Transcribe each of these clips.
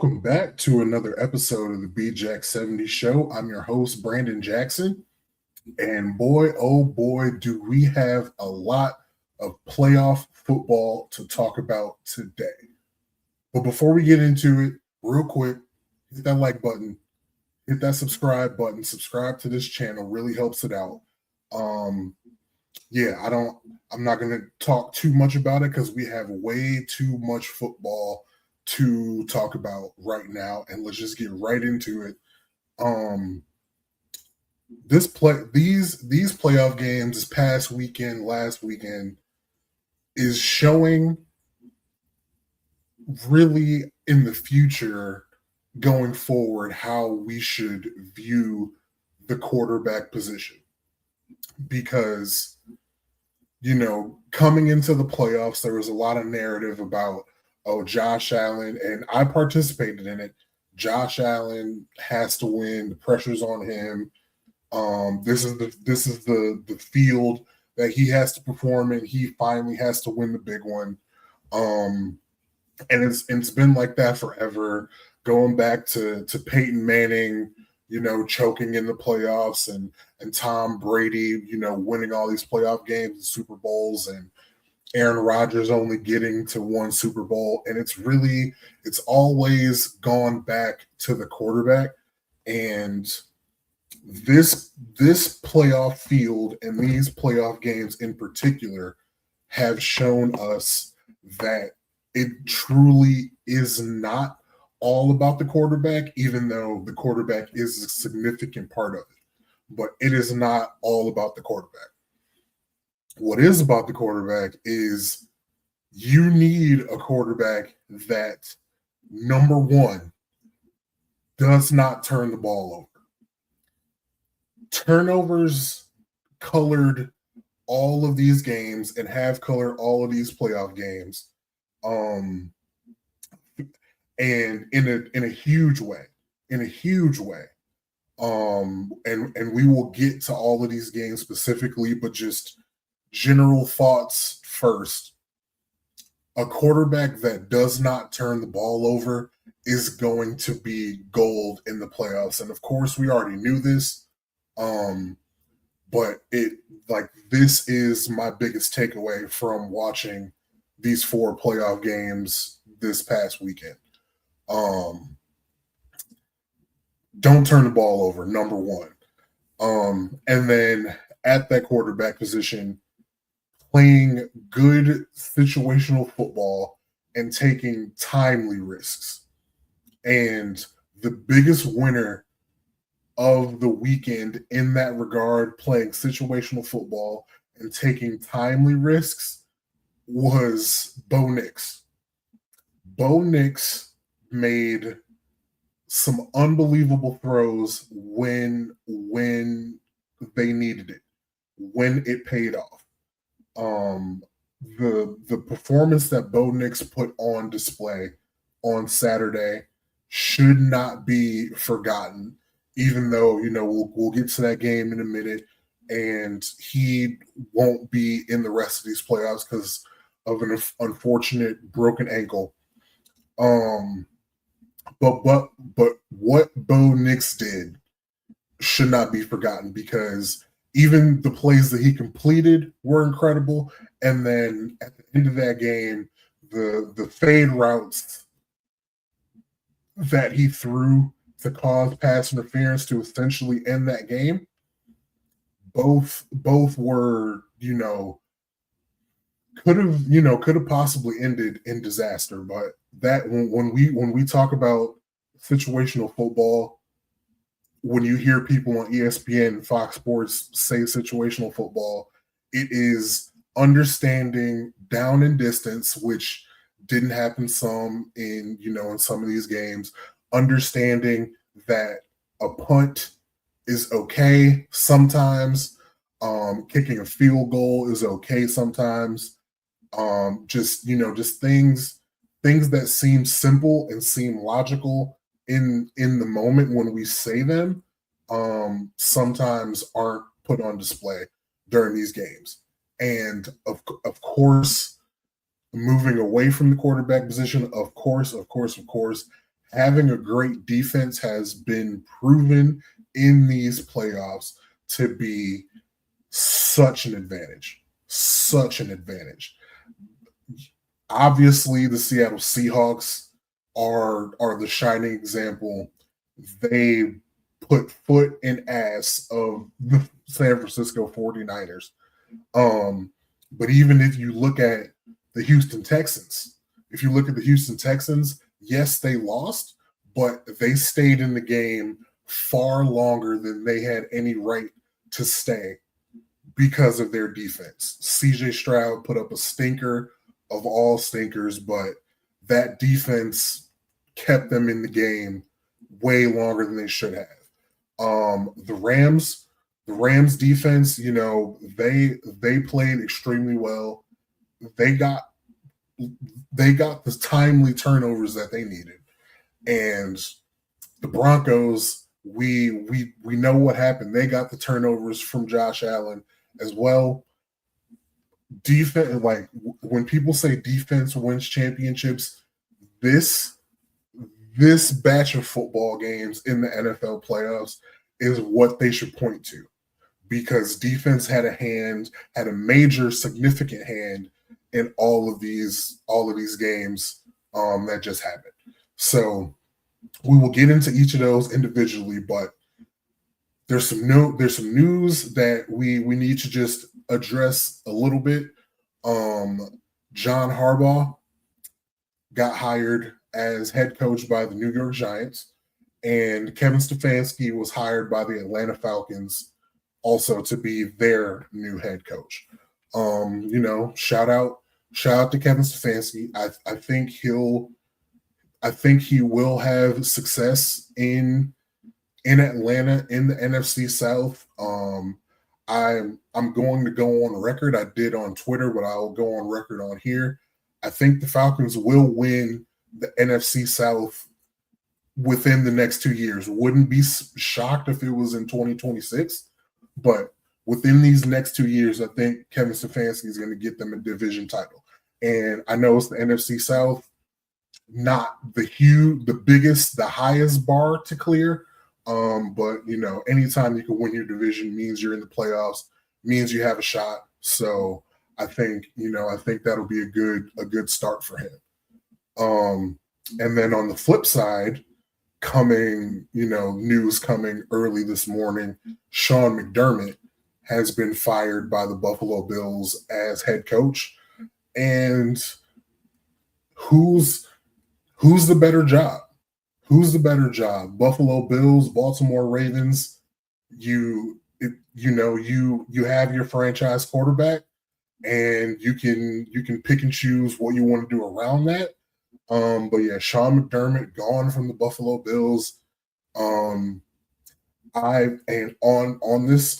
welcome back to another episode of the BJack 70 Show. I'm your host, Brandon Jackson. And boy, oh boy, do we have a lot of playoff football to talk about today. But before we get into it, real quick, hit that like button, hit that subscribe button, subscribe to this channel, really helps it out. I'm not going to talk too much about it because we have way too much football to talk about right now, and let's just get right into it. These playoff games this past weekend, last weekend, is showing really in the future going forward how we should view the quarterback position. Because, coming into the playoffs, there was a lot of narrative about, Josh Allen, and I participated in it. Josh Allen has to win. The pressure's on him. This is the field that he has to perform in. He finally has to win the big one. And it's been like that forever, going back to Peyton Manning, choking in the playoffs, and Tom Brady, winning all these playoff games and Super Bowls, and Aaron Rodgers only getting to one Super Bowl. And it's always gone back to the quarterback. And this playoff field and these playoff games in particular have shown us that it truly is not all about the quarterback, even though the quarterback is a significant part of it. But it is not all about the quarterback. What is about the quarterback is you need a quarterback that, number one, does not turn the ball over. Turnovers colored all of these games and have colored all of these playoff games. And in a huge way. And we will get to all of these games specifically, but just general thoughts first. A quarterback that does not turn the ball over is going to be gold in the playoffs. And of course, we already knew this. But this is my biggest takeaway from watching these 4 playoff games this past weekend. Don't turn the ball over, number one. And then at that quarterback position, playing good situational football and taking timely risks. And the biggest winner of the weekend in that regard, playing situational football and taking timely risks, was Bo Nix. Bo Nix made some unbelievable throws when they needed it, when it paid off. The performance that Bo Nix put on display on Saturday should not be forgotten, even though, we'll get to that game in a minute, and he won't be in the rest of these playoffs because of an unfortunate broken ankle. But what Bo Nix did should not be forgotten, because even the plays that he completed were incredible. And then at the end of that game, the fade routes that he threw to cause pass interference to essentially end that game, both were, could have possibly ended in disaster. But that when we talk about situational football, when you hear people on ESPN and Fox Sports say situational football, it is understanding down and distance, which didn't happen some in some of these games, understanding that a punt is okay sometimes, kicking a field goal is okay sometimes, just things that seem simple and seem logical in the moment when we say them, sometimes aren't put on display during these games. And of course, moving away from the quarterback position, of course, having a great defense has been proven in these playoffs to be such an advantage. Such an advantage. Obviously, the Seattle Seahawks are the shining example. They put foot in ass of the San Francisco 49ers. But even if you look at the Houston Texans, yes, they lost, but they stayed in the game far longer than they had any right to stay because of their defense. CJ Stroud put up a stinker of all stinkers, but that defense kept them in the game way longer than they should have. The Rams defense, they played extremely well. They got the timely turnovers that they needed. And the Broncos, we know what happened. They got the turnovers from Josh Allen as well. Defense, like when people say defense wins championships, this batch of football games in the NFL playoffs is what they should point to, because defense had a major significant hand in all of these games that just happened. So we will get into each of those individually, but there's some news that we need to just address a little bit. John Harbaugh got hired as head coach by the New York Giants, and Kevin Stefanski was hired by the Atlanta Falcons also to be their new head coach. Shout out to Kevin Stefanski. I think he will have success in Atlanta in the NFC South. I'm going to go on record. I did on Twitter, but I'll go on record on here. I think the Falcons will win the NFC South within the next 2 years. Wouldn't be shocked if it was in 2026, but within these next 2 years, I think Kevin Stefanski is going to get them a division title. And I know it's the NFC South, not the biggest, the highest bar to clear. But anytime you can win your division means you're in the playoffs, means you have a shot. So I think that'll be a good start for him. And then on the flip side, news coming early this morning, Sean McDermott has been fired by the Buffalo Bills as head coach. And who's the better job? Who's the better job? Buffalo Bills, Baltimore Ravens. You have your franchise quarterback, and you can pick and choose what you want to do around that. But yeah, Sean McDermott gone from the Buffalo Bills. On this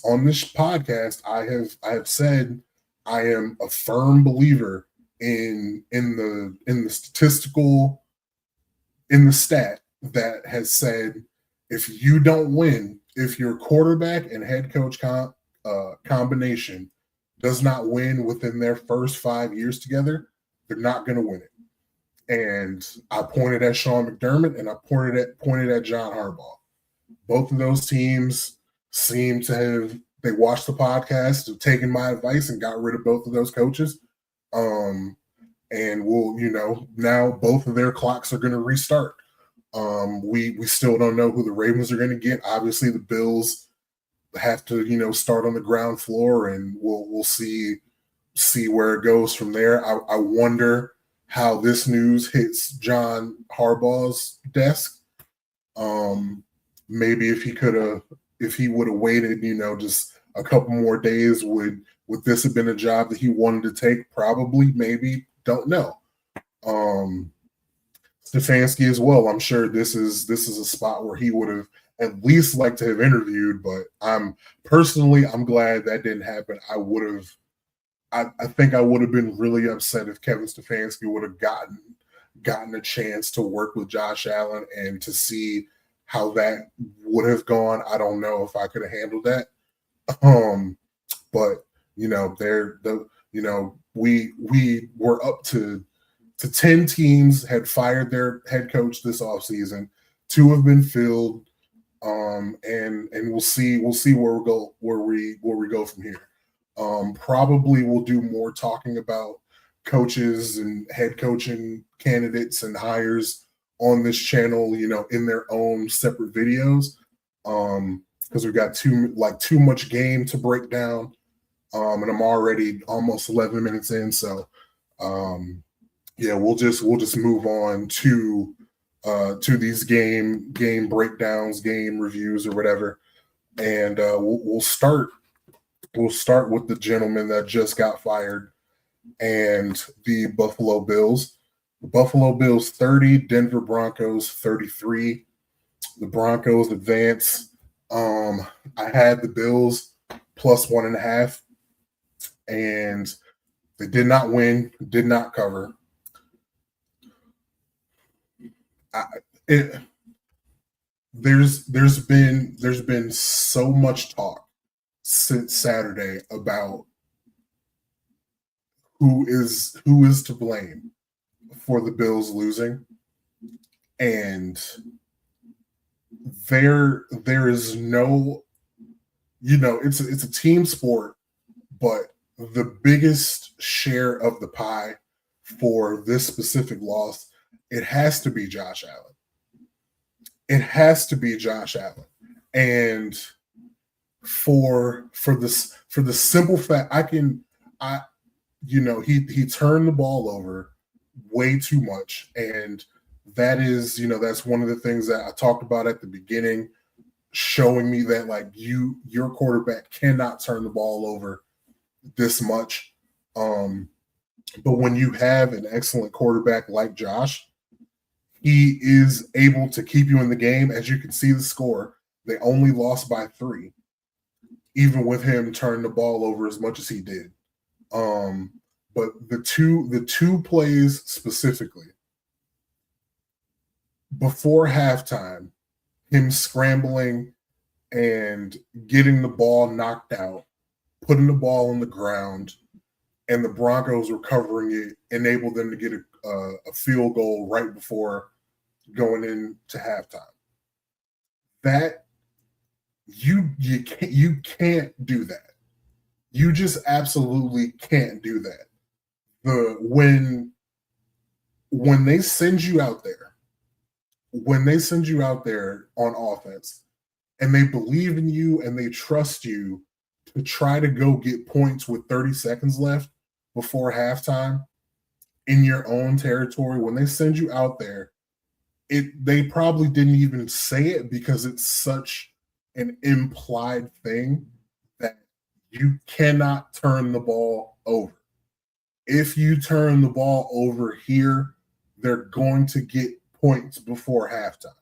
podcast, I have said I am a firm believer in the stat that has said if you don't win, if your quarterback and head coach combination does not win within their first 5 years together, they're not going to win it. And I pointed at Sean McDermott and I pointed at John Harbaugh. Both of those teams seem to have, they watched the podcast, have taken my advice and got rid of both of those coaches. And now both of their clocks are going to restart. We still don't know who the Ravens are going to get. Obviously, the Bills have to, start on the ground floor, and we'll see where it goes from there. I wonder how this news hits John Harbaugh's desk. Maybe if he would have waited, just a couple more days, would this have been a job that he wanted to take? Probably, maybe, don't know. Stefanski as well. I'm sure this is a spot where he would have at least liked to have interviewed, but I'm glad that didn't happen. I think I would have been really upset if Kevin Stefanski would have gotten a chance to work with Josh Allen and to see how that would have gone. I don't know if I could have handled that. But we were up to to 10 teams had fired their head coach this offseason. 2 have been filled. And we'll see where we go from here. Probably we'll do more talking about coaches and head coaching candidates and hires on this channel, in their own separate videos. Because we've got too much game to break down. And I'm already almost 11 minutes in, so we'll just move on to these game breakdowns, game reviews, or whatever, and we'll start with the gentleman that just got fired and the Buffalo Bills. The Buffalo Bills 30, Denver Broncos 33. The Broncos advance. I had the Bills plus 1.5, and they did not win, did not cover. There's been so much talk since Saturday about who is to blame for the Bills losing, and there is no, it's a team sport, but the biggest share of the pie for this specific loss, it has to be Josh Allen. It has to be Josh Allen. And for the simple fact, he turned the ball over way too much. And that is, that's one of the things that I talked about at the beginning, showing me that your quarterback cannot turn the ball over this much. But when you have an excellent quarterback like Josh, he is able to keep you in the game. As you can see the score, they only lost by 3, even with him turning the ball over as much as he did. But the two plays specifically, before halftime, him scrambling and getting the ball knocked out, putting the ball on the ground, and the Broncos recovering it, enabled them to get a field goal right before going into halftime. That you can't do that. You just absolutely can't do that. When they send you out there, on offense, and they believe in you and they trust you to try to go get points with 30 seconds left before halftime in your own territory, when they send you out there, they probably didn't even say it because it's such an implied thing that you cannot turn the ball over. If you turn the ball over here, they're going to get points before halftime.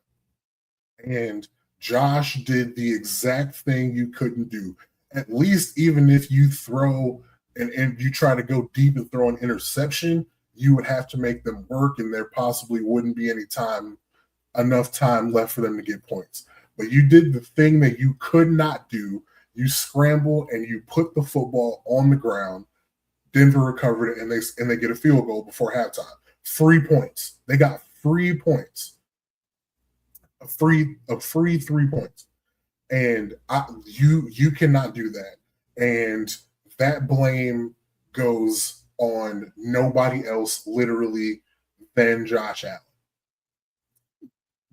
And Josh did the exact thing you couldn't do. At least even if you throw and you try to go deep and throw an interception, you would have to make them work, and there possibly wouldn't be enough time left for them to get points. But you did the thing that you could not do. You scrambled and you put the football on the ground. Denver recovered it, and they get a field goal before halftime. 3 points. They got 3 points. A free 3 points. And you cannot do that. And that blame goes on nobody else literally than Josh Allen.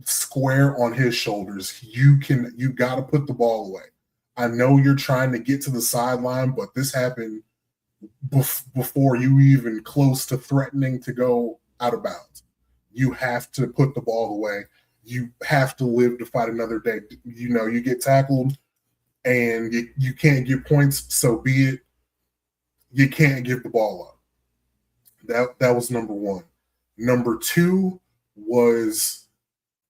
Square on his shoulders. You got to put the ball away. I know you're trying to get to the sideline, but this happened before you even close to threatening to go out of bounds. You have to put the ball away. You have to live to fight another day. You get tackled and you can't get points, so be it. You can't give the ball up. That was number one. Number two was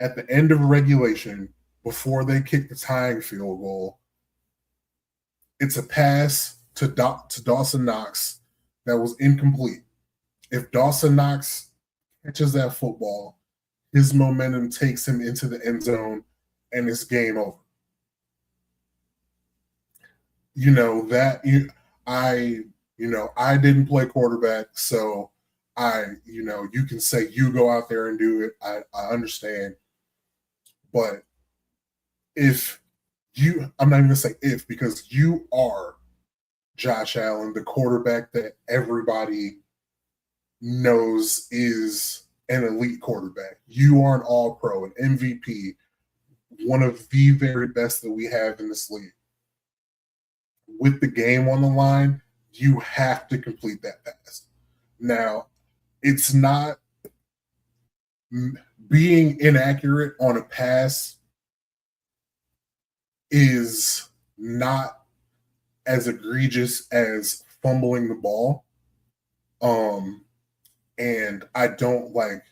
at the end of regulation, before they kick the tying field goal, it's a pass to Dawson Knox that was incomplete. If Dawson Knox catches that football, his momentum takes him into the end zone, and it's game over. I didn't play quarterback, so you can say you go out there and do it. I understand. But I'm not even going to say if, because you are Josh Allen, the quarterback that everybody knows is an elite quarterback. You are an all-pro, an MVP, one of the very best that we have in this league. With the game on the line, you have to complete that pass. Now, it's not being inaccurate on a pass is not as egregious as fumbling the ball. And I don't like,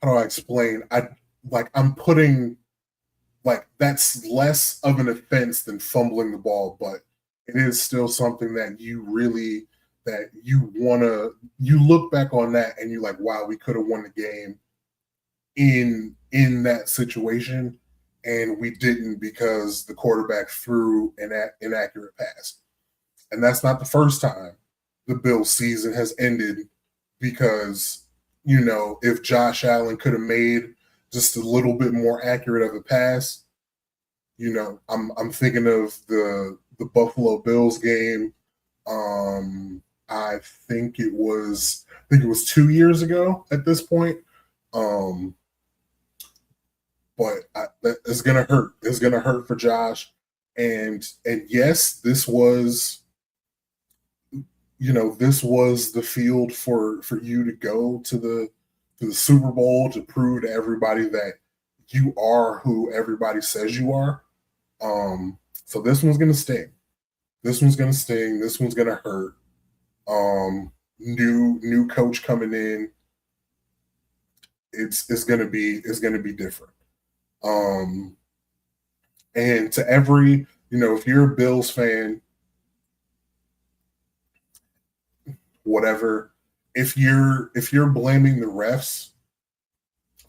how do I explain? I'm putting, like, that's less of an offense than fumbling the ball, but it is still something that you look back on that and you're like, wow, we could have won the game in that situation, and we didn't because the quarterback threw an inaccurate pass. And that's not the first time the Bills season has ended because, if Josh Allen could have made just a little bit more accurate of a pass, I'm thinking of the Buffalo Bills game. I think it was 2 years ago at this point. But it's gonna hurt. It's gonna hurt for Josh. And yes, this was the field for you to go to the Super Bowl to prove to everybody that you are who everybody says you are. So this one's gonna sting. This one's gonna sting. This one's gonna hurt. New coach coming in. It's gonna be different. And to every, if you're a Bills fan, whatever, if you're blaming the refs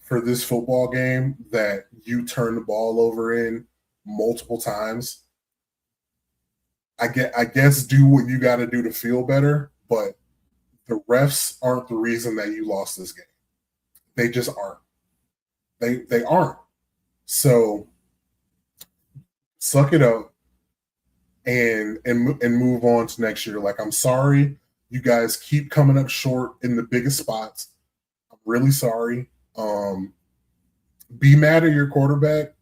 for this football game that you turned the ball over in multiple times, I guess do what you got to do to feel better, but the refs aren't the reason that you lost this game. They just aren't. They aren't. So suck it up and move on to next year. Like, I'm sorry you guys keep coming up short in the biggest spots. I'm really sorry. Be mad at your quarterback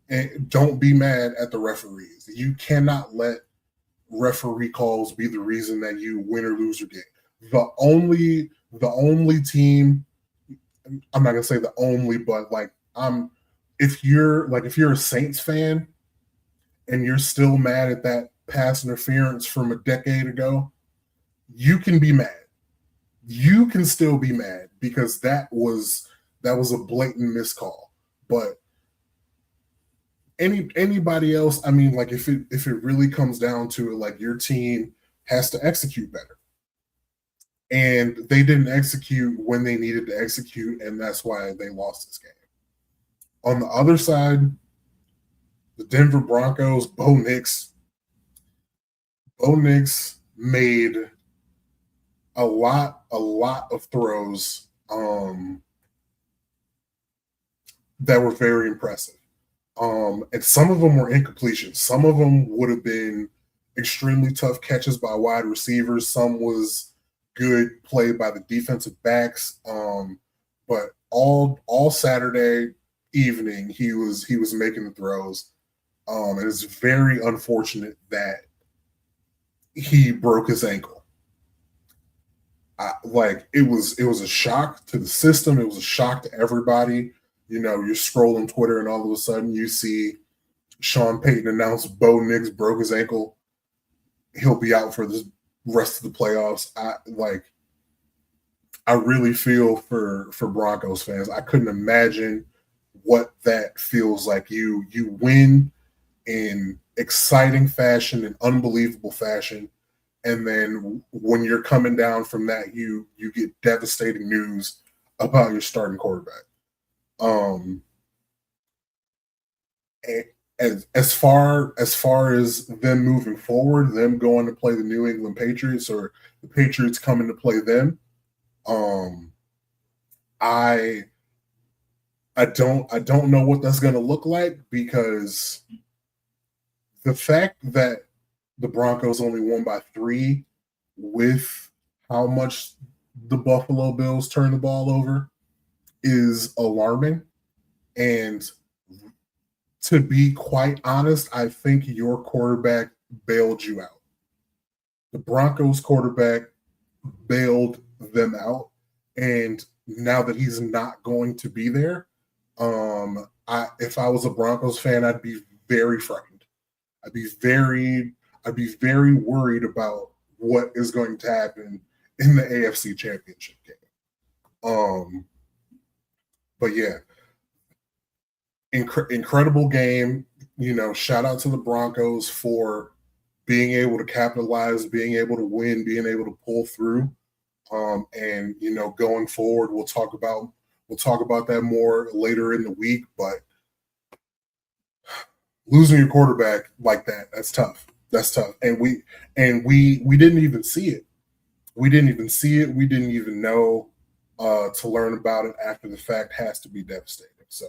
and don't be mad at the referees. You cannot let referee calls be the reason that you win or lose your game. The only team, I'm not gonna say the only, but if you're a Saints fan and you're still mad at that pass interference from a decade ago, you can be mad. You can still be mad because that was a blatant miscall. But anybody else, I mean, like, if it really comes down to it, like, your team has to execute better. And they didn't execute when they needed to execute, and that's why they lost this game. On the other side, the Denver Broncos, Bo Nix made a lot of throws that were very impressive. And some of them were incompletions. Some of them would have been extremely tough catches by wide receivers. Some was good play by the defensive backs. But all Saturday evening, he was making the throws. And it's very unfortunate that he broke his ankle. It was a shock to the system. It was a shock to everybody. You're scrolling Twitter and all of a sudden you see Sean Payton announce Bo Nix broke his ankle. He'll be out for the rest of the playoffs. I really feel for Broncos fans. I couldn't imagine what that feels like. You win in exciting fashion, in unbelievable fashion, and then when you're coming down from that, you get devastating news about your starting quarterback. as far as them moving forward, them going to play the New England Patriots or the Patriots coming to play them, um, I I don't know what that's going to look like because the fact that the Broncos only won by 3 with how much the Buffalo Bills turn the ball over is alarming. And to be quite honest, I think your quarterback bailed you out. The Broncos quarterback bailed them out. And now that he's not going to be there, if I was a Broncos fan, I'd be very frightened. I'd be very I'd be very worried about what is going to happen in the AFC Championship game. Um, but yeah, incredible game. Shout out to the Broncos for being able to capitalize, being able to win, being able to pull through. And going forward, we'll talk about that more later in the week. But losing your quarterback like that, that's tough. That's tough. And we didn't even see it. We didn't even see it. We didn't even know to learn about it after the fact has to be devastating. So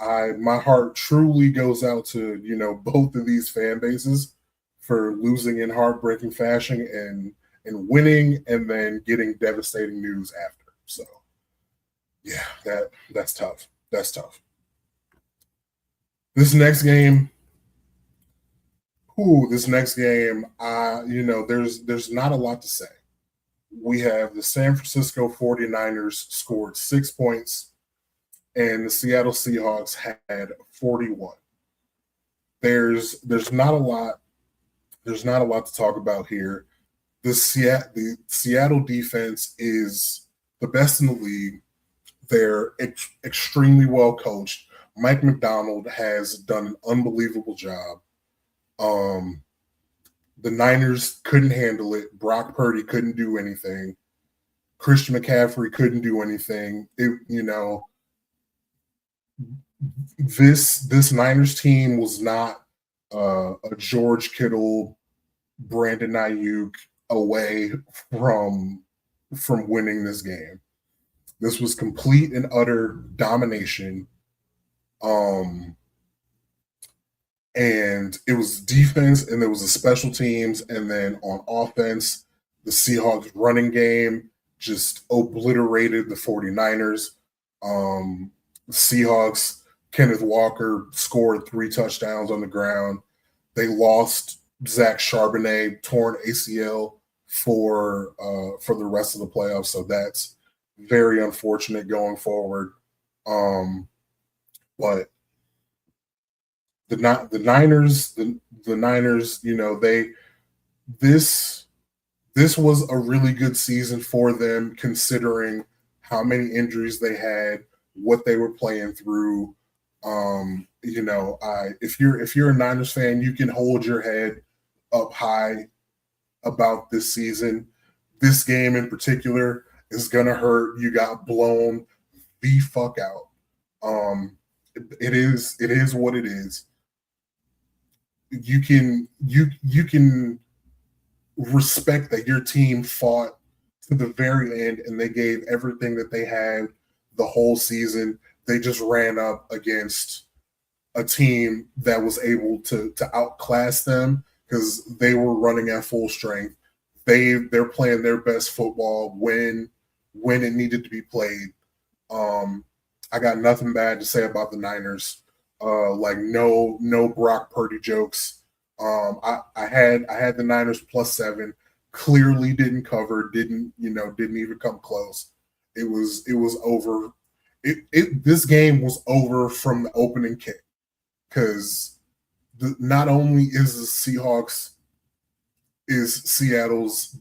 my heart truly goes out to both of these fan bases for losing in heartbreaking fashion and winning and then getting devastating news after. So yeah, that's tough. That's tough. This next game, there's not a lot to say. We have the San Francisco 49ers scored 6 points and the Seattle Seahawks had 41. There's not a lot to talk about here. The Seattle defense is the best in the league. They're extremely well coached. Mike McDonald has done an unbelievable job. The Niners couldn't handle it. Brock Purdy couldn't do anything. Christian McCaffrey couldn't do anything. This Niners team was not a George Kittle, Brandon Ayuk away from winning this game. This was complete and utter domination. And it was defense and there was the special teams. And then on offense, the Seahawks running game just obliterated the 49ers. The Seahawks, Kenneth Walker scored 3 touchdowns on the ground. They lost Zach Charbonnet, torn ACL for the rest of the playoffs. So that's very unfortunate going forward. But the Niners, this was a really good season for them considering how many injuries they had, what they were playing through. If you're a Niners fan, you can hold your head up high about this season. This game in particular is gonna hurt. You got blown the fuck out. It is what it is. You can respect that your team fought to the very end and they gave everything that they had the whole season. They just ran up against a team that was able to outclass them because they were running at full strength. They're playing their best football when it needed to be played. I got nothing bad to say about the Niners. No Brock Purdy jokes. I had the Niners +7. Clearly didn't cover. Didn't even come close. It was over. This game was over from the opening kick because not only is Seattle's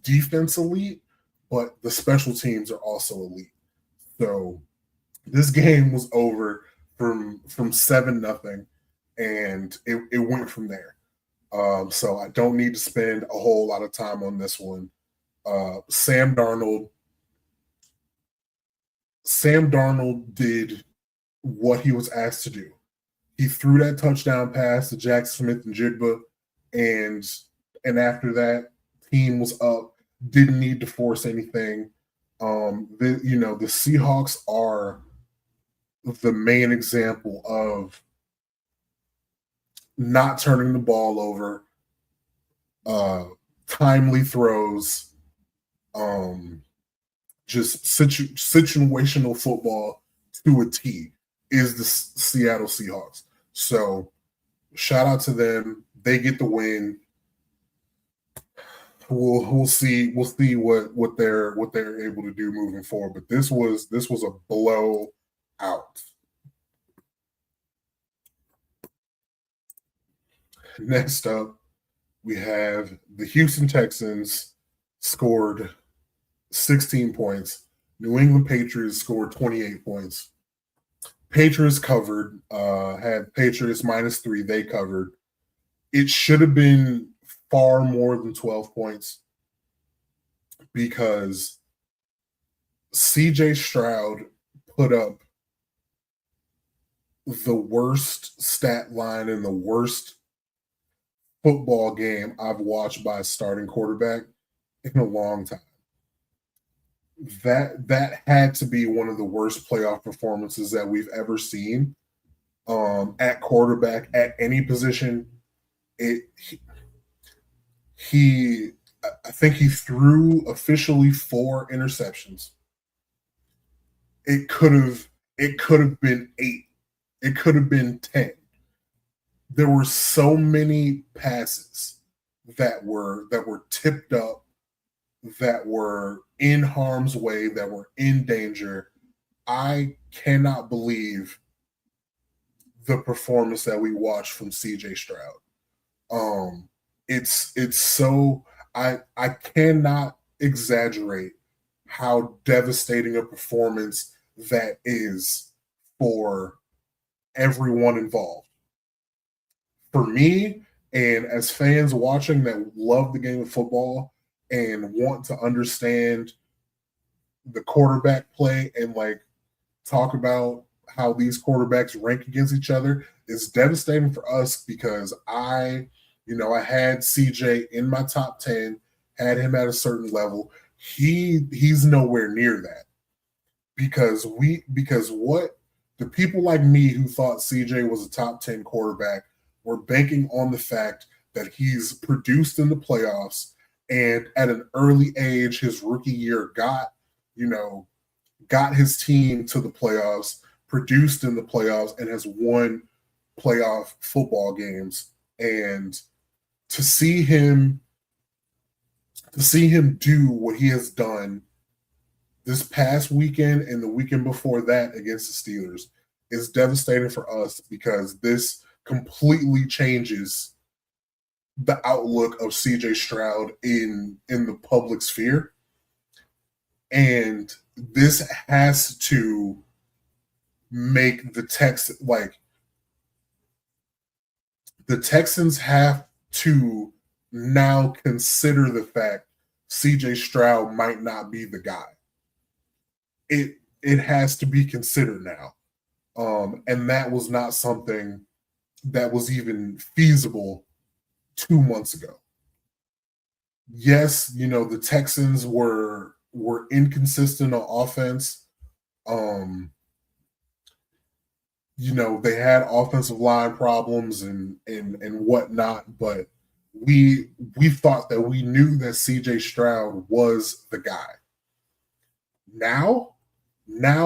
defense elite, but the special teams are also elite. So this game was over from 7-0, and it went from there. So I don't need to spend a whole lot of time on this one. Sam Darnold did what he was asked to do. He threw that touchdown pass to Jack Smith and Jigba, and after that, team was up. Didn't need to force anything. The Seahawks are the main example of not turning the ball over, timely throws, just situational football to a T is the Seattle Seahawks. So shout out to them. They get the win. We'll see what they're able to do moving forward. But this was a blowout. Next up, we have the Houston Texans scored 16 points. New England Patriots scored 28 points. Patriots covered, had Patriots -3. They covered. It should have been far more than 12 points because CJ Stroud put up the worst stat line and the worst football game I've watched by a starting quarterback in a long time. That had to be one of the worst playoff performances that we've ever seen at quarterback at any position. I think he threw officially 4 interceptions. It could have been 8. It could have been 10. There were so many passes that were tipped up, that were in harm's way, that were in danger. I cannot believe the performance that we watched from CJ Stroud. It's so I cannot exaggerate how devastating a performance that is for everyone involved. For me, and as fans watching that love the game of football and want to understand the quarterback play and like talk about how these quarterbacks rank against each other, is devastating for us because I had CJ in my top 10, had him at a certain level. He's nowhere near that because what the people like me who thought CJ was a top 10 quarterback were banking on the fact that he's produced in the playoffs, and at an early age, his rookie year got his team to the playoffs, produced in the playoffs, and has won playoff football games. And to see him do what he has done this past weekend and the weekend before that against the Steelers is devastating for us because this completely changes the outlook of CJ Stroud in the public sphere. And this has to make the Texans have to now consider the fact CJ Stroud might not be the guy. It has to be considered now. And that was not something that was even feasible 2 months ago. Yes, the Texans were inconsistent on offense. They had offensive line problems and whatnot, but we thought that we knew that CJ Stroud was the guy. Now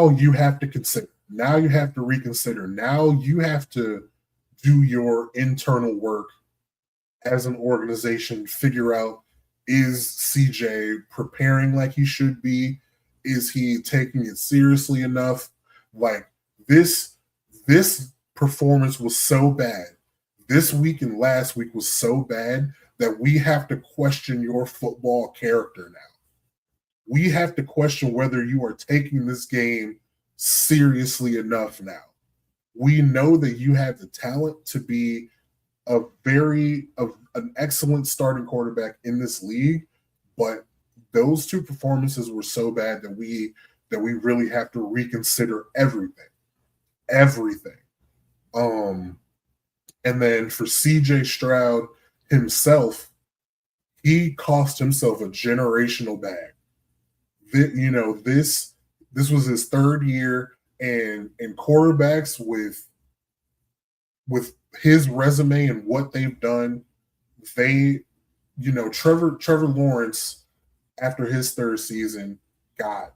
you have to consider. Now you have to reconsider. Now you have to do your internal work as an organization, figure out, is CJ preparing like he should be? Is he taking it seriously enough? Like this performance was so bad. This week and last week was so bad that we have to question your football character now. We have to question whether you are taking this game seriously enough now. We know that you have the talent to be an excellent starting quarterback in this league, but those 2 performances were so bad that we really have to reconsider everything. And then for CJ Stroud himself, he cost himself a generational bag. This was his third year, and quarterbacks with his resume and what they've done, they Trevor Lawrence after his third season got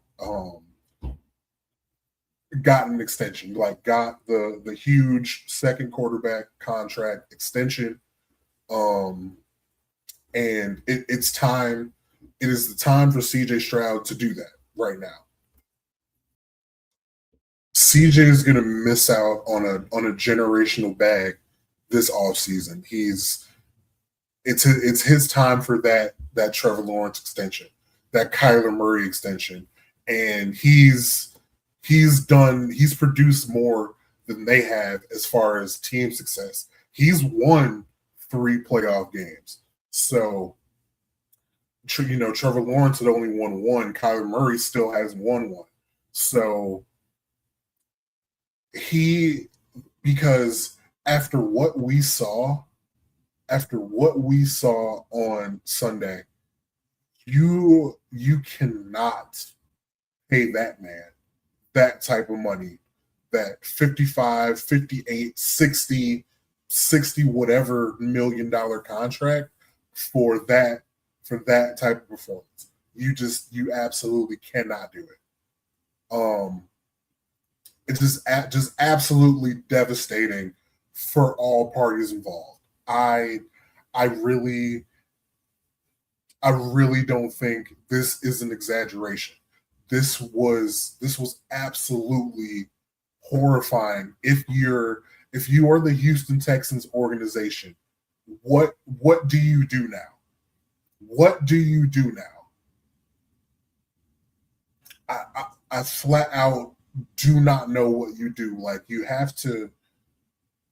got an extension, like got the huge second quarterback contract extension. Um, and it's time. It is the time for CJ Stroud to do that right now. CJ is going to miss out on a generational bag this offseason. It's his time for that Trevor Lawrence extension, that Kyler Murray extension, and he's produced more than they have as far as team success. He's won 3 playoff games. So, Trevor Lawrence had only won 1. Kyler Murray still has won 1. So because after what we saw on Sunday, you cannot pay that man that type of money, that 55, 58, 60 whatever $1 million contract for that type of performance. You absolutely cannot do it. It's just absolutely devastating for all parties involved. I really don't think this is an exaggeration. This was absolutely horrifying. If you are the Houston Texans organization, what do you do now? What do you do now? I flat out do not know what you do. Like, you have to,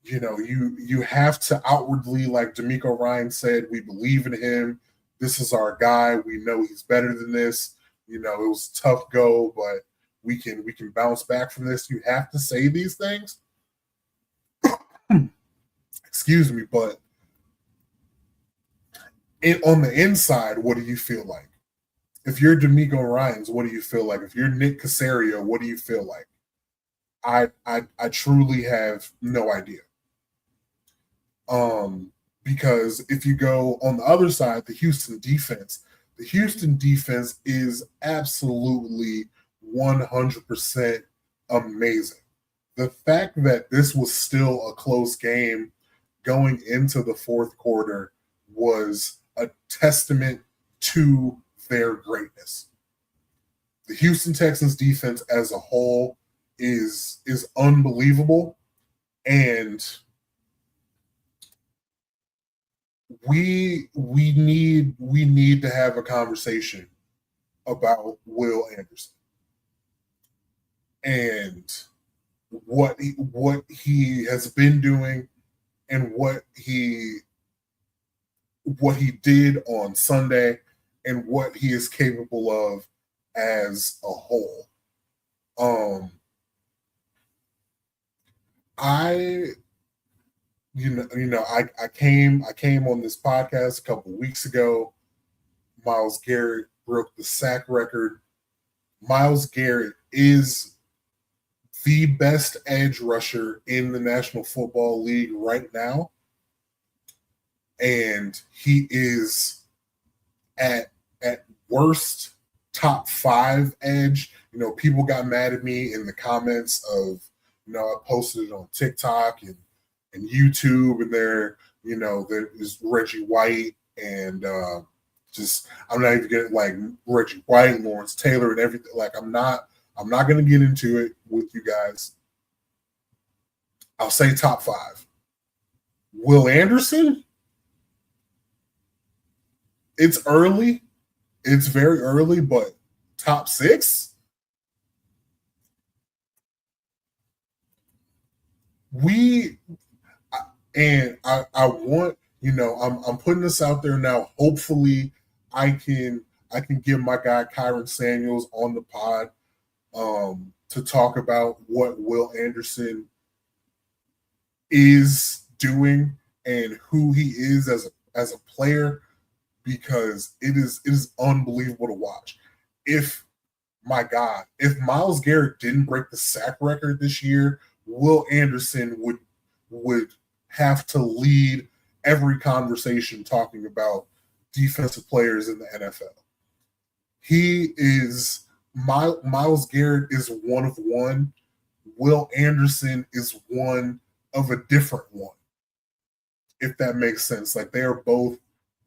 you have to outwardly, like D'Amico Ryan said, we believe in him. This is our guy. We know he's better than this. It was a tough go, but we can bounce back from this. You have to say these things. Excuse me, but on the inside, what do you feel like? If you're D'Amico Ryans, what do you feel like? If you're Nick Caserio, what do you feel like? I truly have no idea. Because if you go on the other side, the Houston defense is absolutely 100% amazing. The fact that this was still a close game going into the fourth quarter was a testament to their greatness. The Houston Texans defense as a whole is unbelievable, and we need to have a conversation about Will Anderson and what he has been doing and what he did on Sunday and what he is capable of as a whole. I came on this podcast a couple of weeks ago. Myles Garrett broke the sack record. Myles Garrett is the best edge rusher in the National Football League right now. And he is at worst top 5 edge. People got mad at me in the comments of, I posted it on TikTok and YouTube, and there is Reggie White and I'm not even getting like Reggie White, Lawrence Taylor, and everything. Like, I'm not going to get into it with you guys. I'll say top 5. Will Anderson? It's early. It's very early, but top 6? I want, I'm putting this out there now. Hopefully I can get my guy Kyron Samuels on the pod to talk about what Will Anderson is doing and who he is as a player, because it is unbelievable to watch. If my God, if Myles Garrett didn't break the sack record this year, Will Anderson would have to lead every conversation talking about defensive players in the NFL. He is Myles Garrett is one of one. Will Anderson is one of a different one, if that makes sense. Like, they are both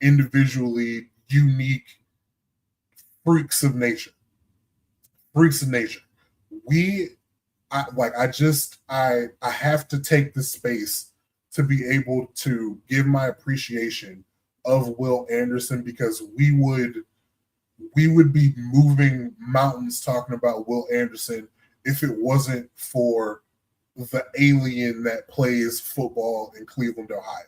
individually unique freaks of nature. Freaks of nature. I have to take this space to be able to give my appreciation of Will Anderson, because we would be moving mountains talking about Will Anderson if it wasn't for the alien that plays football in Cleveland, Ohio.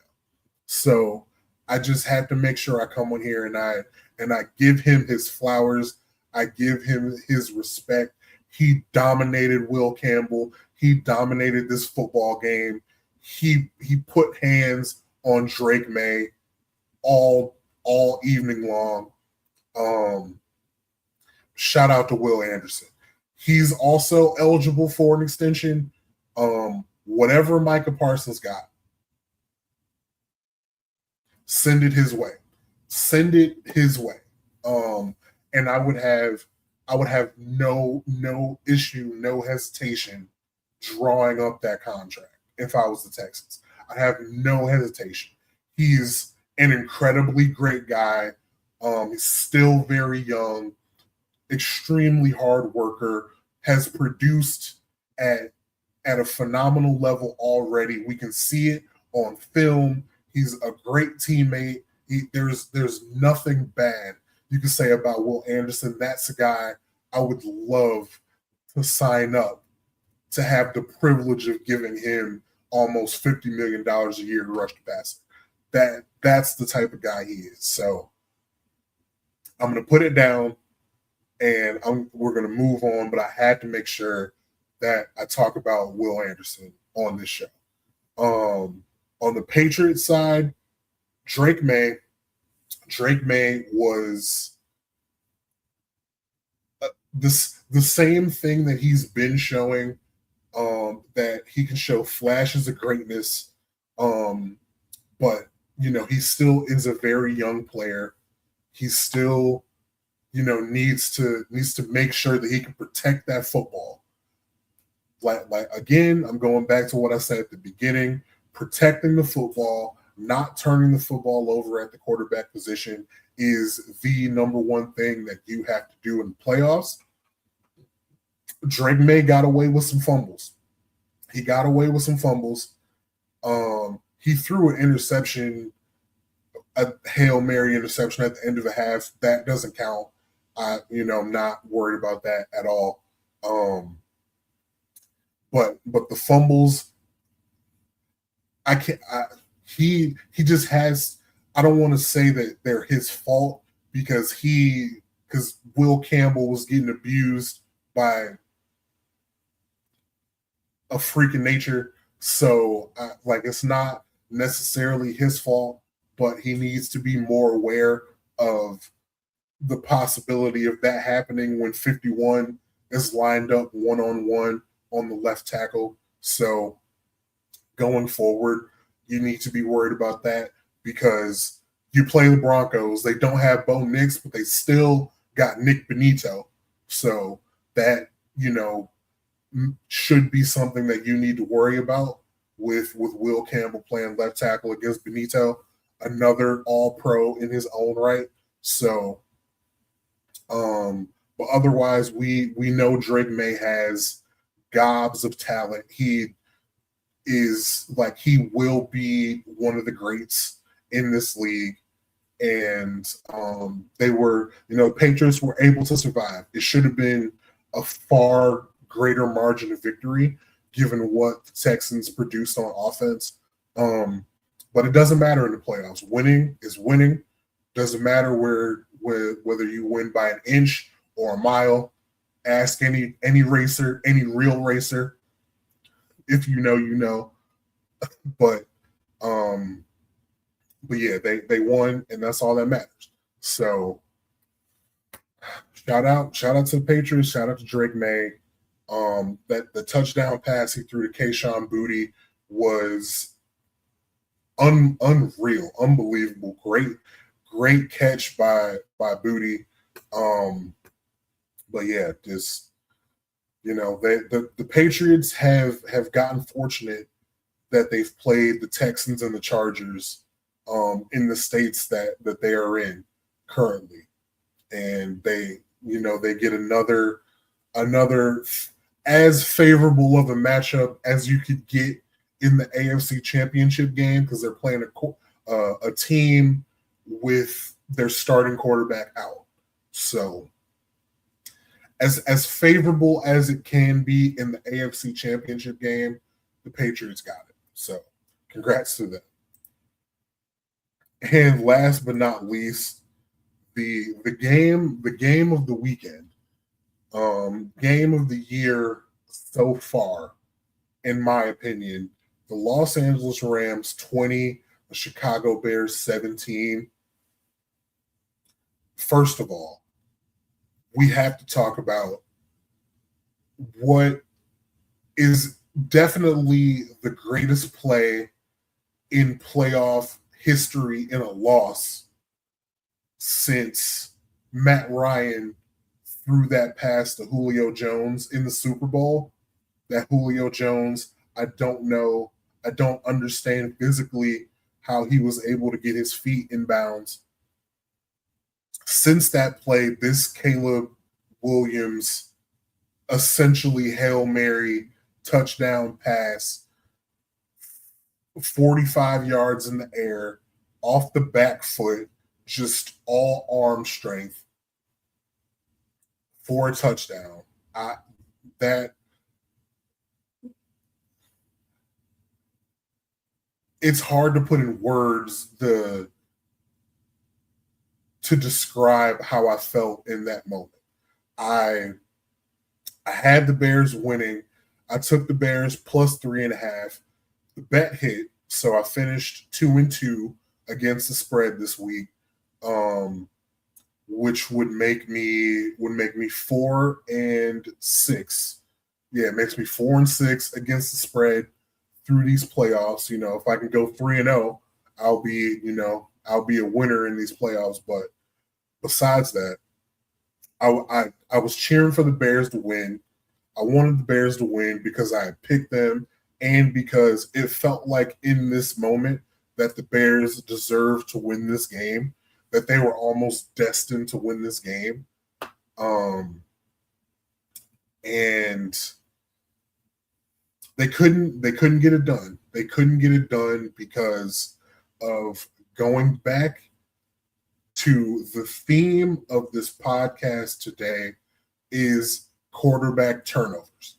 So I just had to make sure I come on here and I give him his flowers. I give him his respect. He dominated Will Campbell. He dominated this football game. He put hands on Drake May all evening long. Shout out to Will Anderson. He's also eligible for an extension. Whatever Micah Parsons got, send it his way. Send it his way. And I would have no issue, no hesitation drawing up that contract if I was the Texans. I have no hesitation. He's an incredibly great guy. He's still very young, extremely hard worker, has produced at a phenomenal level already. We can see it on film. He's a great teammate. There's nothing bad you can say about Will Anderson. That's a guy I would love to sign up to have the privilege of giving him almost $50 million a year to rush the passer. That's the type of guy he is. So I'm going to put it down, and we're going to move on, but I had to make sure that I talk about Will Anderson on this show. On the Patriots side, Drake May was the same thing that he's been showing, that he can show flashes of greatness, but he still is a very young player. He still needs to make sure that he can protect that football. Like again, I'm going back to what I said at the beginning: protecting the football, not turning the football over at the quarterback position is the number one thing that you have to do in the playoffs. Drake May got away with some fumbles. He got away with some fumbles. He threw an interception, a Hail Mary interception at the end of the half. That doesn't count. I'm not worried about that at all. But the fumbles, he just has. I don't want to say that they're his fault, because Will Campbell was getting abused by a freak of nature. So it's not necessarily his fault, but he needs to be more aware of the possibility of that happening when 51 is lined up one-on-one on the left tackle. So going forward, you need to be worried about that, because you play the Broncos. They don't have Bo Nix, but they still got Nick Benito. So that, should be something that you need to worry about with Will Campbell playing left tackle against Benito, another all-pro in his own right. So, but otherwise, we know Drake May has gobs of talent. He will be one of the greats in this league. And Patriots were able to survive. It should have been a far greater margin of victory given what the Texans produced on offense. But it doesn't matter in the playoffs. Winning is winning. Doesn't matter whether you win by an inch or a mile. Ask any racer, any real racer. If you know, you know. But but yeah, they won, and that's all that matters. So shout out to the Patriots. Shout out to Drake May. That the touchdown pass he threw to Kayshon Boutte was unreal, unbelievable, great catch by Boutte. Um, but yeah, just the Patriots have gotten fortunate that they've played the Texans and the Chargers in the states that they are in currently, and they get another as favorable of a matchup as you could get in the AFC Championship game because they're playing a team with their starting quarterback out. So as favorable as it can be in the AFC Championship game, the Patriots got it. So congrats to them. And last but not least, the game of the weekend, game of the year so far, in my opinion, the Los Angeles Rams 20, the Chicago Bears 17. First of all, we have to talk about what is definitely the greatest play in playoff history in a loss since Matt Ryan threw that pass to Julio Jones in the Super Bowl. That Julio Jones, I don't understand physically how he was able to get his feet in bounds. Since that play, this Caleb Williams essentially Hail Mary touchdown pass, 45 yards in the air, off the back foot, just all arm strength for a touchdown. That it's hard to put in words to describe how I felt in that moment. I had the Bears winning. I took the Bears plus 3.5. The bet hit, so I finished 2-2 against the spread this week, which would make me 4-6. Yeah, it makes me 4-6 against the spread through these playoffs. If I can go 3-0, I'll be a winner in these playoffs. But besides that, I was cheering for the Bears to win. I wanted the Bears to win because I had picked them and because it felt like in this moment that the Bears deserved to win this game, that they were almost destined to win this game. And they couldn't get it done. They couldn't get it done because of going back to the theme of this podcast today is quarterback turnovers.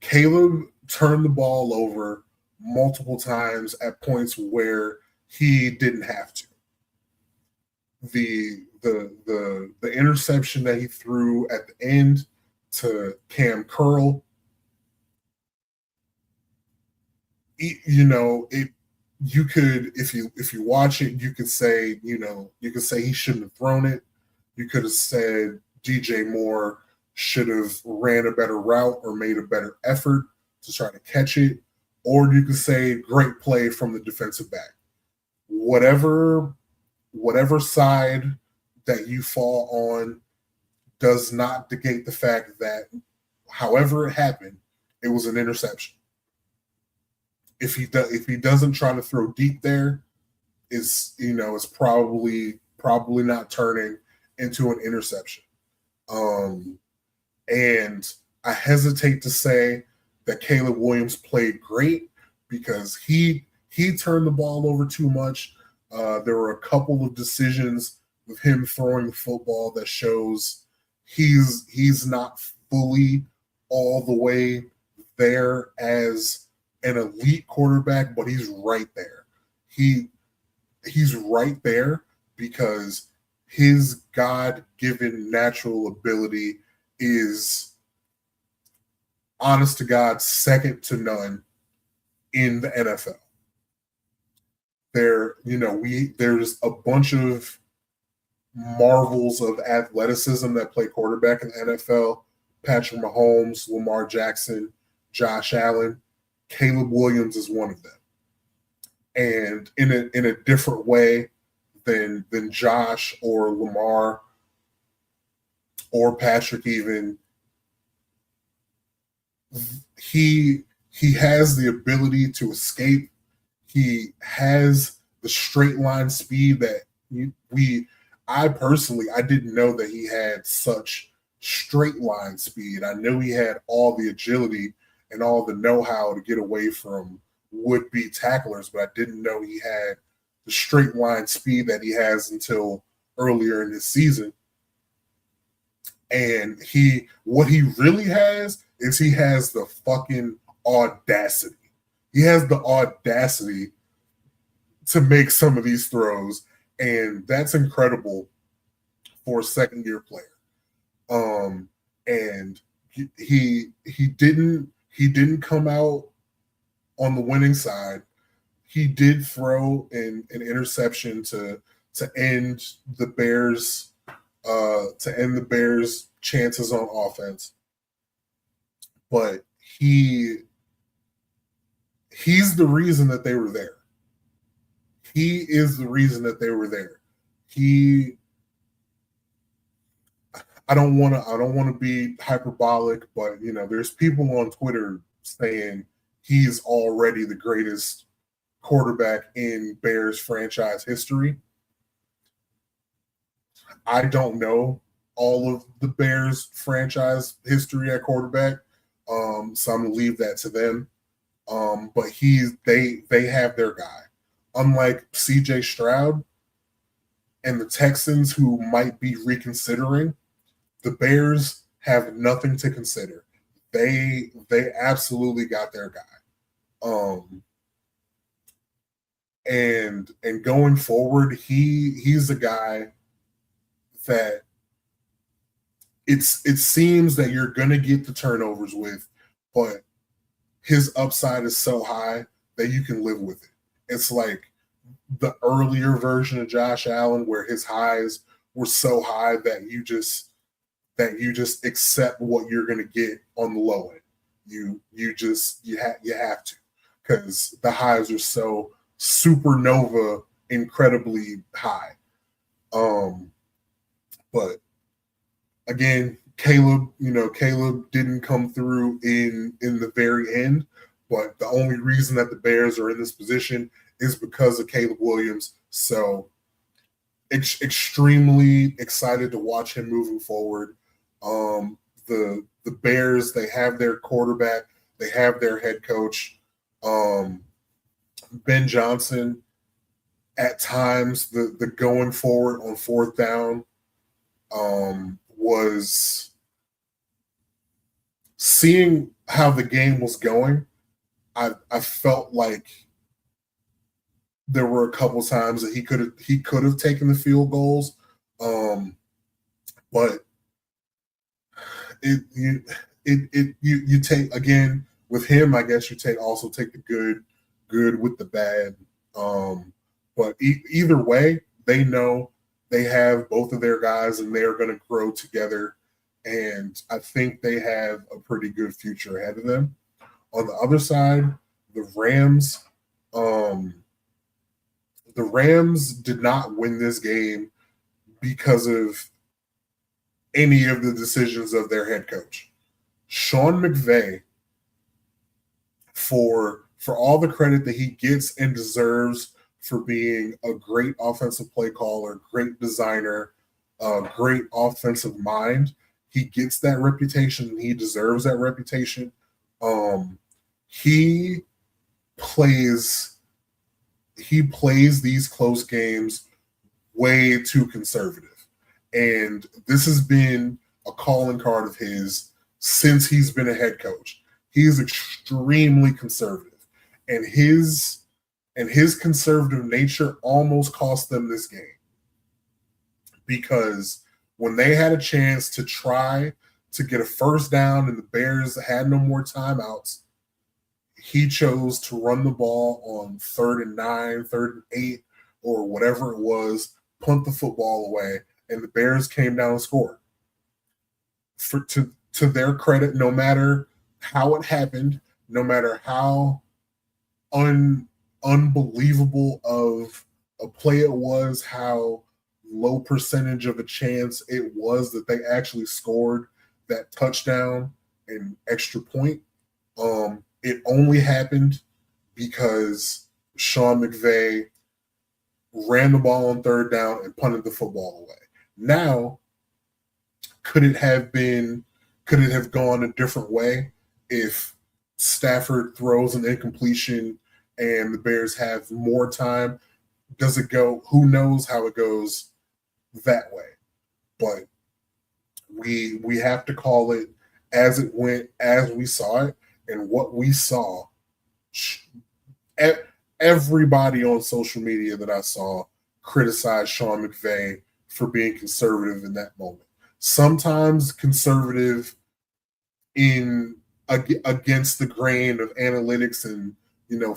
Caleb turned the ball over multiple times at points where he didn't have to. The interception that he threw at the end to Cam Curl, you could, if you watch it, you could say he shouldn't have thrown it. You could have said DJ Moore should have ran a better route or made a better effort to try to catch it. Or you could say great play from the defensive back. Whatever side that you fall on does not negate the fact that however it happened, it was an interception. If he doesn't try to throw deep there, it's probably not turning into an interception. And I hesitate to say that Caleb Williams played great because he turned the ball over too much. There were a couple of decisions with him throwing the football that shows he's not fully all the way there as an elite quarterback, but he's right there. He's right there because his God-given natural ability is, honest to God, second to none in the NFL. there's a bunch of marvels of athleticism that play quarterback in the NFL. Patrick Mahomes, Lamar Jackson, Josh Allen, Caleb Williams is one of them. And in a different way than Josh or Lamar or Patrick even, he has the ability to escape. He has the straight line speed that I didn't know that he had such straight line speed. I knew he had all the agility and all the know-how to get away from would-be tacklers, but I didn't know he had the straight line speed that he has until earlier in this season. And what he really has is he has the fucking audacity. He has the audacity to make some of these throws, and that's incredible for a second-year player. And he didn't come out on the winning side. He did throw an interception to end the Bears chances on offense. But he's the reason that they were there. He is the reason that they were there. I don't want to be hyperbolic, but there's people on Twitter saying he's already the greatest quarterback in Bears franchise history. I don't know all of the Bears franchise history at quarterback, so I'm gonna leave that to them. But they have their guy. Unlike CJ Stroud and the Texans, who might be reconsidering, the Bears have nothing to consider. They absolutely got their guy. And going forward, he's a guy that it seems that you're gonna get the turnovers with, but his upside is so high that you can live with it. It's like the earlier version of Josh Allen, where his highs were so high that you just accept what you're going to get on the low end. You have to, because the highs are so supernova incredibly high. But again, Caleb didn't come through in the very end, but the only reason that the Bears are in this position is because of Caleb Williams. So extremely excited to watch him moving forward. The Bears, they have their quarterback, they have their head coach. Ben Johnson, at times, the going forward on fourth down was seeing how the game was going. I felt like there were a couple times that he could have taken the field goals, but you take, again, with him, I guess you take the good with the bad. But either way, they know they have both of their guys and they're going to grow together. And I think they have a pretty good future ahead of them. On the other side, the Rams did not win this game because of any of the decisions of their head coach. Sean McVay, for all the credit that he gets and deserves for being a great offensive play caller, great designer, great offensive mind, he gets that reputation and he deserves that reputation. He plays these close games way too conservative. And this has been a calling card of his since he's been a head coach. He's extremely conservative. And his conservative nature almost cost them this game. Because when they had a chance to try to get a first down and the Bears had no more timeouts, he chose to run the ball on 3rd and 9, 3rd and 8, or whatever it was, punt the football away, and the Bears came down and scored. To their credit, no matter how it happened, no matter how unbelievable of a play it was, how low percentage of a chance it was that they actually scored that touchdown and extra point, it only happened because Sean McVay ran the ball on 3rd down and punted the football away. Now, could it have gone a different way if Stafford throws an incompletion and the Bears have more time? Does it go? Who knows how it goes that way? But we have to call it as it went, as we saw it, and what we saw. Everybody on social media that I saw criticized Sean McVay for being conservative in that moment. Sometimes conservative against the grain of analytics and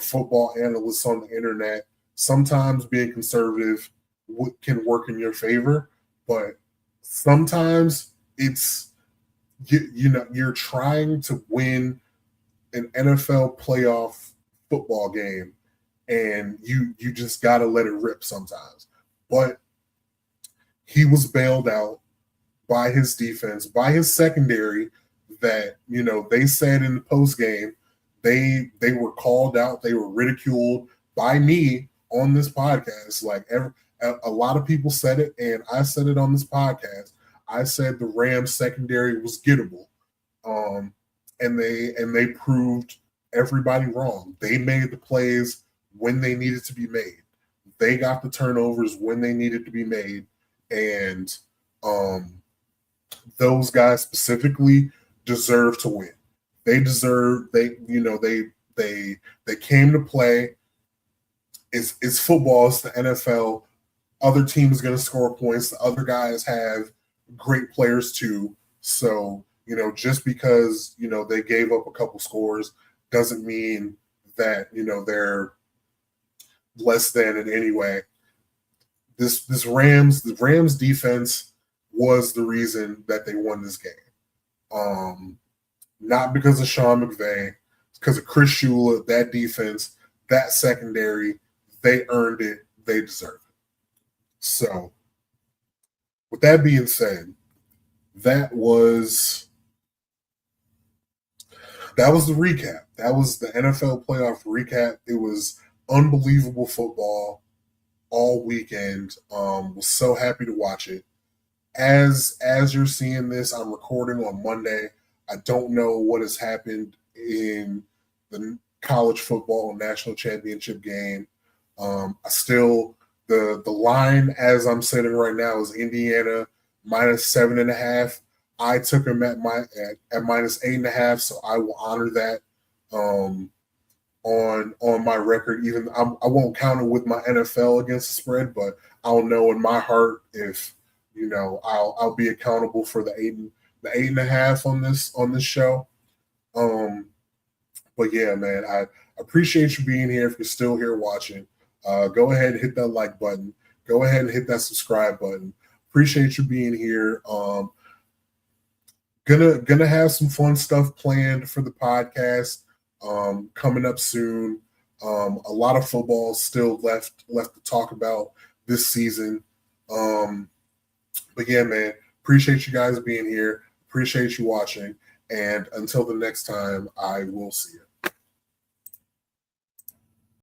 football analysts on the internet. Sometimes being conservative can work in your favor, but sometimes it's you're trying to win an NFL playoff football game, and you just got to let it rip sometimes. But he was bailed out by his defense, by his secondary, that they said in the post game they were called out, they were ridiculed by me on this podcast. Like a lot of people said it, and I said it on this podcast. I said the Rams secondary was gettable, and they proved everybody wrong. They made the plays when they needed to be made. They got the turnovers when they needed to be made, and those guys specifically deserve to win. They came to play. It's football. It's the NFL. Other teams are going to score points. The other guys have great players too. So, just because, they gave up a couple scores doesn't mean that, they're less than in any way. The Rams defense was the reason that they won this game. Not because of Sean McVay, it's because of Chris Shula, that defense, that secondary. They earned it. They deserve it. So, with that being said, that was the recap. That was the NFL playoff recap. It was unbelievable football all weekend. Was so happy to watch it. As you're seeing this, I'm recording on Monday. I don't know what has happened in the college football national championship game. The line as I'm sitting right now is Indiana -7.5. I took them at -8.5, so I will honor that on my record. Even I won't count it with my NFL against the spread, but I'll know in my heart if I'll be accountable for the 8.5 on this show. But yeah, man, I appreciate you being here. If you're still here watching, go ahead and hit that like button. Go ahead and hit that subscribe button. Appreciate you being here. Gonna have some fun stuff planned for the podcast coming up soon. A lot of football still left to talk about this season. But yeah, man, appreciate you guys being here. Appreciate you watching. And until the next time, I will see you.